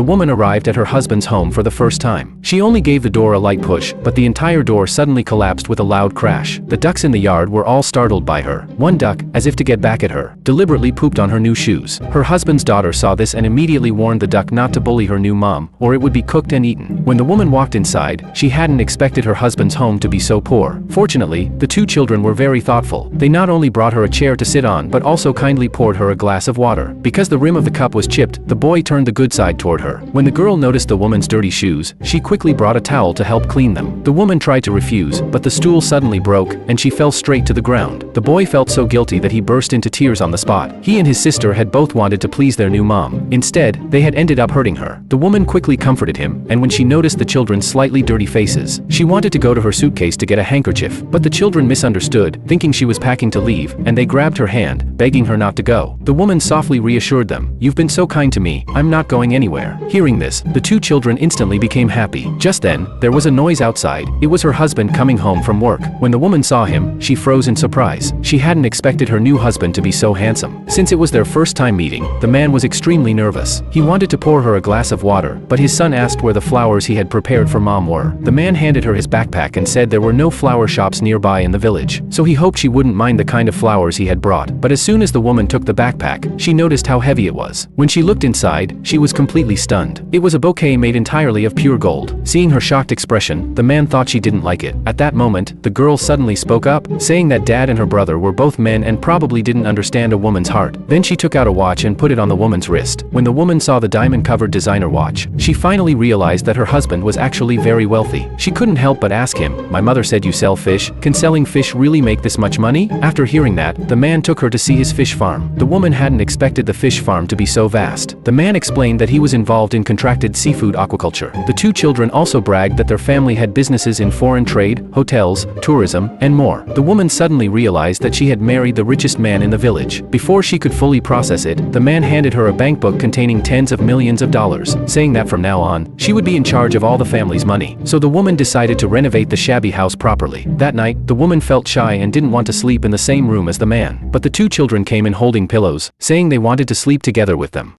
the woman arrived at her husband's home for the first time. She only gave the door a light push, but the entire door suddenly collapsed with a loud crash. The ducks in the yard were all startled by her. One duck, as if to get back at her, deliberately pooped on her new shoes. Her husband's daughter saw this and immediately warned the duck not to bully her new mom, or it would be cooked and eaten. When the woman walked inside, she hadn't expected her husband's home to be so poor. Fortunately, the two children were very thoughtful. They not only brought her a chair to sit on but also kindly poured her a glass of water. Because the rim of the cup was chipped, the boy turned the good side toward her. When the girl noticed the woman's dirty shoes, she quickly brought a towel to help clean them. The woman tried to refuse, but the stool suddenly broke, and she fell straight to the ground. The boy felt so guilty that he burst into tears on the spot. He and his sister had both wanted to please their new mom. Instead, they had ended up hurting her. The woman quickly comforted him, and when she noticed the children's slightly dirty faces, she wanted to go to her suitcase to get a handkerchief, but the children misunderstood, thinking she was packing to leave, and they grabbed her hand, begging her not to go. The woman softly reassured them, "You've been so kind to me, I'm not going anywhere." Hearing this, the two children instantly became happy. Just then, there was a noise outside. It was her husband coming home from work. When the woman saw him, she froze in surprise. She hadn't expected her new husband to be so handsome. Since it was their first time meeting, the man was extremely nervous. He wanted to pour her a glass of water, but his son asked where the flowers he had prepared for mom were. The man handed her his backpack and said there were no flower shops nearby in the village, so he hoped she wouldn't mind the kind of flowers he had brought. But as soon as the woman took the backpack, she noticed how heavy it was. When she looked inside, she was completely stunned. It was a bouquet made entirely of pure gold. Seeing her shocked expression, the man thought she didn't like it. At that moment, the girl suddenly spoke up, saying that dad and her brother were both men and probably didn't understand a woman's heart. Then she took out a watch and put it on the woman's wrist. When the woman saw the diamond-covered designer watch, she finally realized that her husband was actually very wealthy. She couldn't help but ask him, "My mother said you sell fish. Can selling fish really make this much money?" After hearing that, the man took her to see his fish farm. The woman hadn't expected the fish farm to be so vast. The man explained that he was involved in contracted seafood aquaculture. The two children also bragged that their family had businesses in foreign trade, hotels, tourism, and more. The woman suddenly realized that she had married the richest man in the village. Before she could fully process it, the man handed her a bank book containing tens of millions of dollars, saying that from now on, she would be in charge of all the family's money. So the woman decided to renovate the shabby house properly. That night, the woman felt shy and didn't want to sleep in the same room as the man. But the two children came in holding pillows, saying they wanted to sleep together with them.